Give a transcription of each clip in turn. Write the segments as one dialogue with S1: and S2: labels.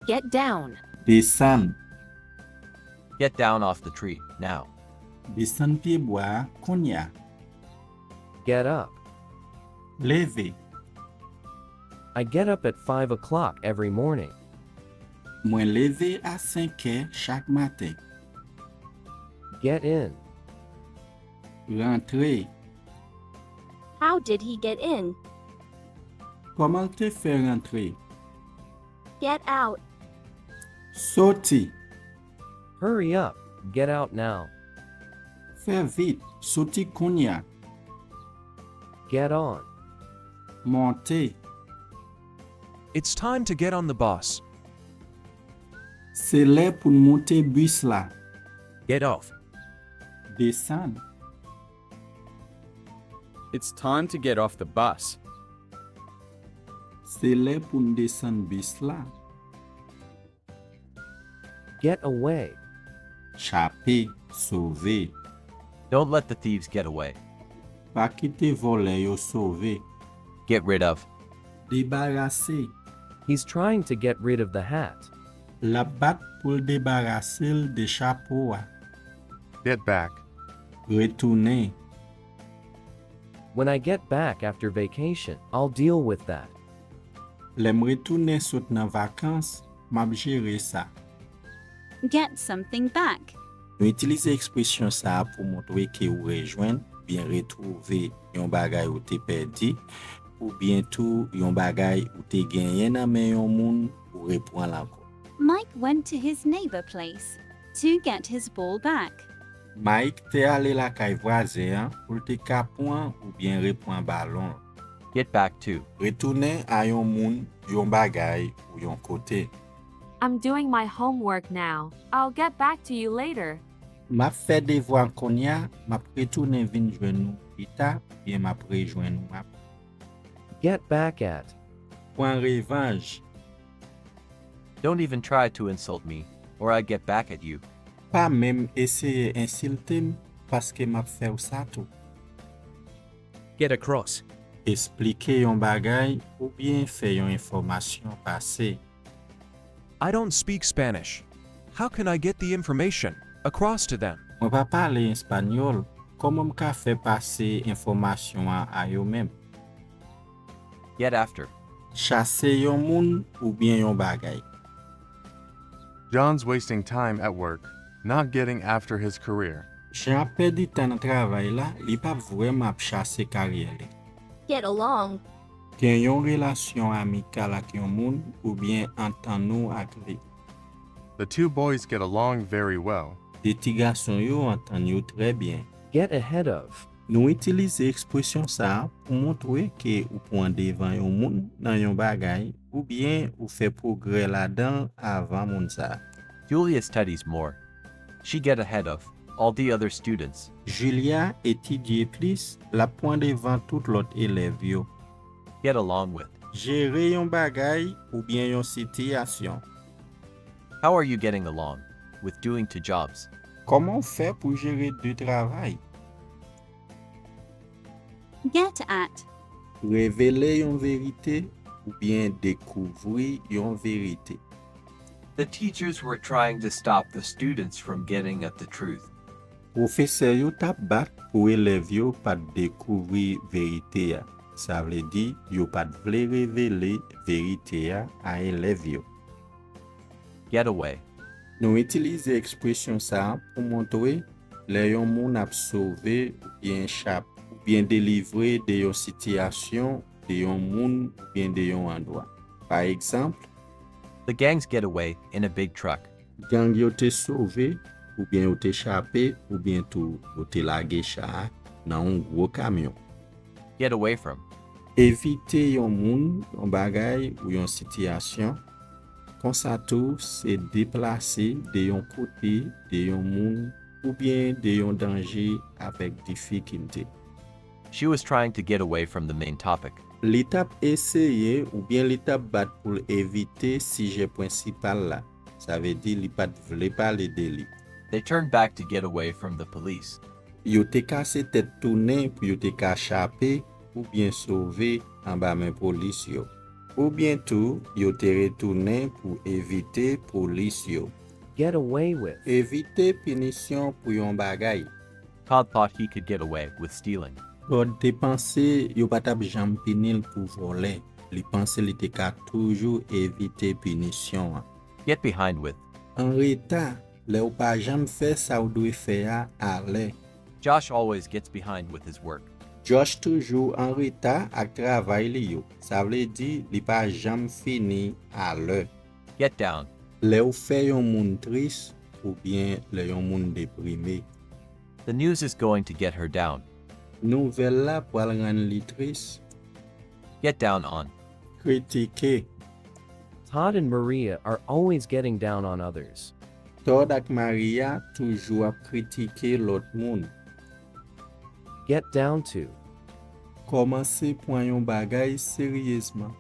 S1: Get down.
S2: Descend.
S3: Get down off the tree, now.
S2: Descend pied bois, konya.
S4: Get up.
S2: Lever.
S4: I get up at 5 o'clock every morning.
S2: Mwen leve à 5 heures chaque matin.
S4: Get in.
S2: Rentrer.
S1: How did he get in?
S2: Comment te faire rentrer?
S1: Get out.
S2: Sorti.
S4: Hurry up. Get out now.
S2: Faire vite. Sorti konya.
S4: Get on.
S2: Monter.
S5: It's time to get on the bus.
S2: C'est l'heure pour monter bus là.
S5: Get off.
S2: Descend.
S6: It's time to get off the bus.
S2: C'est l'heure pour descendre bus là.
S4: Get away.
S2: Chapper. Sauver.
S3: Don't let the thieves get away.
S2: Pas quitter voler yo sauver.
S3: Get rid of.
S2: Débarrasser.
S4: He's trying to get rid of the hat.
S2: La bat pour débarrasser de chapeau.
S7: Get back.
S2: Retourner.
S4: When I get back after vacation, I'll deal with that.
S2: Lem retourner sot nan vacances, m'a gérer ça.
S8: Get something back.
S2: Nous utilisons l'expression ça pour montrer que ou rejoindre, bien retrouver yon bagay ou te perdu, ou bien tout yon bagay ou te gagné nan men yon moun ou reprendre encore.
S8: Mike went to his neighbor place to get his ball back.
S2: Mike te allé la kay voisin pour te kapouan ou bien reprendre ballon.
S3: Get back to.
S2: Retourner à yon moun, yon bagay ou yon côté.
S1: I'm doing my homework now. I'll get back to you later.
S2: M'a fait devoir konya, m'a retourner vinn jwenn nou ita, bien m'a rejoindre nou.
S4: Get back at.
S2: Point revanche.
S3: Don't even try to insult me, or I get back at you.
S2: Pas même essayer insulter parce que m'a fait ou ça tout.
S5: Get across.
S2: Expliquer yon bagay ou bien faire yon information passée.
S5: I don't speak Spanish. How can I get the information across to them?
S2: Mwen pa parle espagnol, comment m'ka faire passer information à yo même?
S3: Get after.
S2: Chasser yon moun ou bien yon bagay.
S7: John's wasting time at work, not getting after his career.
S2: Jean perdu temps nan travail là, li pa vraiment chasser carrière li.
S1: Get along.
S2: Gen yon relation amicale ak yon moun ou bien entend nou ak li.
S7: The two boys get along very well.
S2: De ti garçon yo entend yo très bien.
S4: Get ahead of.
S2: Nou utilize ekspresyon sa pou montre ke ou pon devan yon moun nan yon bagay ou bien ou fe progrès la-dan avan moun sa.
S3: Julia studies more. She get ahead of all the other students.
S2: Julia étudie plus, la pon devan tout lot élève yo.
S3: Get along with.
S2: Gérer yon bagay ou bien yon situation.
S3: How are you getting along with doing two jobs?
S2: Comment fait pour gérer deux travail?
S8: Get at.
S2: Révéler yon vérité ou bien découvrir yon vérité.
S3: The teachers were trying to stop the students from getting at the truth.
S2: Professeur yo tap bat pou élève yo pat découvrir vérité ya. Ça veut dire yo pat vle révéler vérité ya à élève yo.
S3: Get away.
S2: Nous utilisons l'expression ça pour montrer les yon moun ap sauvé ou bien échappe ou bien délivré de yon situation, de yon moun ou bien de yon endroit. Par exemple,
S3: The gangs get away in a big truck.
S2: gang yo te sauvé ou bien yo te échappé ou bien tout yo te lage cha nan un gros camion.
S3: Get away from.
S2: Éviter yon moun, yon bagay ou yon situation. Kon sa tou se déplacer de yon côté de yon moun ou bien de yon danger avec difficulté.
S3: She was trying to get away from the main topic.
S2: L'étape essayer ou bien l'étape bat pour éviter sujet principal là. Ça veut dire li pat vle parler de li.
S3: They turned back to get away from the police.
S2: Yo te kase tête tourner pour yo te ka échapper ou bien sauver en bas men police yo. Ou bien tout, yo te retourné pour éviter police yo.
S4: Get away with.
S2: Éviter punition pour yon bagay.
S6: Todd thought he could get away with stealing.
S2: Todd te pense yo patap jam pinil pour voler. Li pense li te ka toujours éviter punition.
S6: Get behind with.
S2: En retard, le ou pa jam fè sa ou dwe fè à lè.
S6: Josh always gets behind with his work.
S2: Josh toujours en retard ak travay li yo. Sa vle di li pa jam fini à lè.
S6: Get down.
S2: Le ou fè yon moun triste ou bien le yon moun déprimé.
S6: The news is going to get her down.
S2: Nouvel la pou al ran li triste.
S6: Get down on.
S2: Kritike.
S4: Todd and Maria are always getting down on others.
S2: Todd ak Maria toujours ap kritike lot moun.
S4: Get down to.
S2: Komanse pon yon bagay seryezman.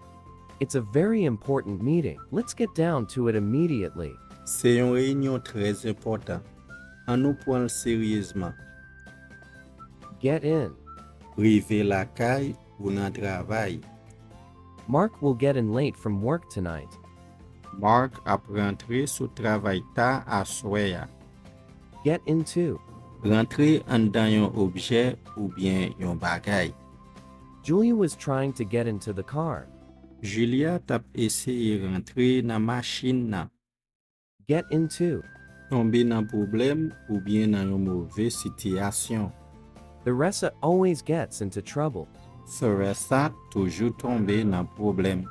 S4: It's a very important meeting. Let's get down to it immediately.
S2: Se yon réunion très important. An nou pon seryezman.
S4: Get in.
S2: Rive la kay ou nan travay.
S4: Mark will get in late from work tonight.
S2: Mark ap rentre sou travay ta aswaya.
S4: Get into.
S2: Rentre an dan yon objet ou bien yon bagay.
S4: Julia was trying to get into the car.
S2: Julia tap eseye rentre nan machin nan.
S4: Get into.
S2: Tombe nan problem ou bien nan yon mauvais situation.
S4: Theresa always gets into trouble.
S2: Theresa toujou tombe nan problem.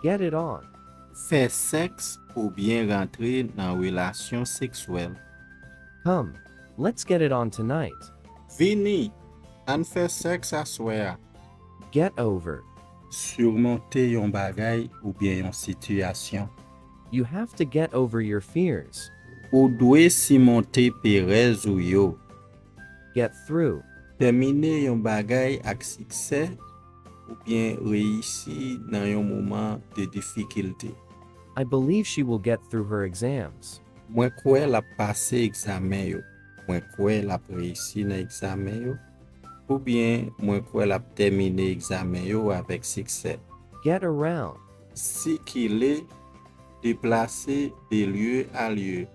S4: Get it on.
S2: Fè seks ou bien rentre nan relasyon seksuel.
S4: Come, let's get it on tonight.
S2: Vini, an fè seks aswaya.
S4: Get over.
S2: Surmonte yon bagay ou bien yon situation.
S4: You have to get over your fears.
S2: Ou dwe simonte perez ou yo.
S4: Get through.
S2: Termine yon bagay ak sikse ou bien reisi nan yon mouman de difikilte.
S4: I believe she will get through her exams.
S2: Mwen kwe la pase examen yo. Mwen kwe la reisi nan examen yo. Ou bien mwen kwe la termine examen yo avek sikse.
S4: Get around.
S2: Sikile, déplacer de lieu à lieu.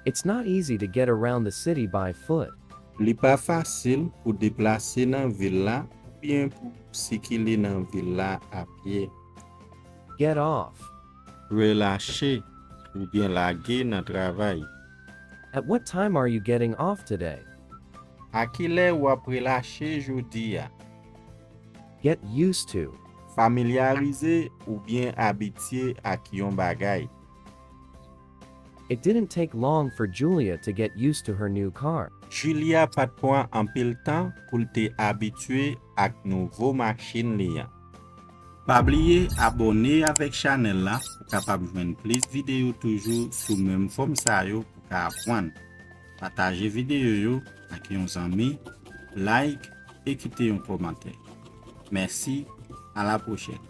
S4: It's not easy to get around the city by foot.
S2: Li pa fasil pou deplase nan villa ou bien pou sikile nan villa a pied.
S4: Get off.
S2: Relâche ou bien lage nan travay.
S4: At what time are you getting off today?
S2: A ki lè wap relâche jodi ya?
S4: Get used to.
S2: Familiarize ou bien habitye ak yon bagay.
S4: It didn't take long for Julia to get used to her new car.
S2: Julia pat pon anpil tan pou te habitue ak nouvo machin li ya. Pa bliye abone avek chanel la pou kapab jwenn plis video toujou sou menm fom sa yo pou ka apwan. Pataje video yo ak yon zami, like, et kite yon komante. Merci, à la prochaine.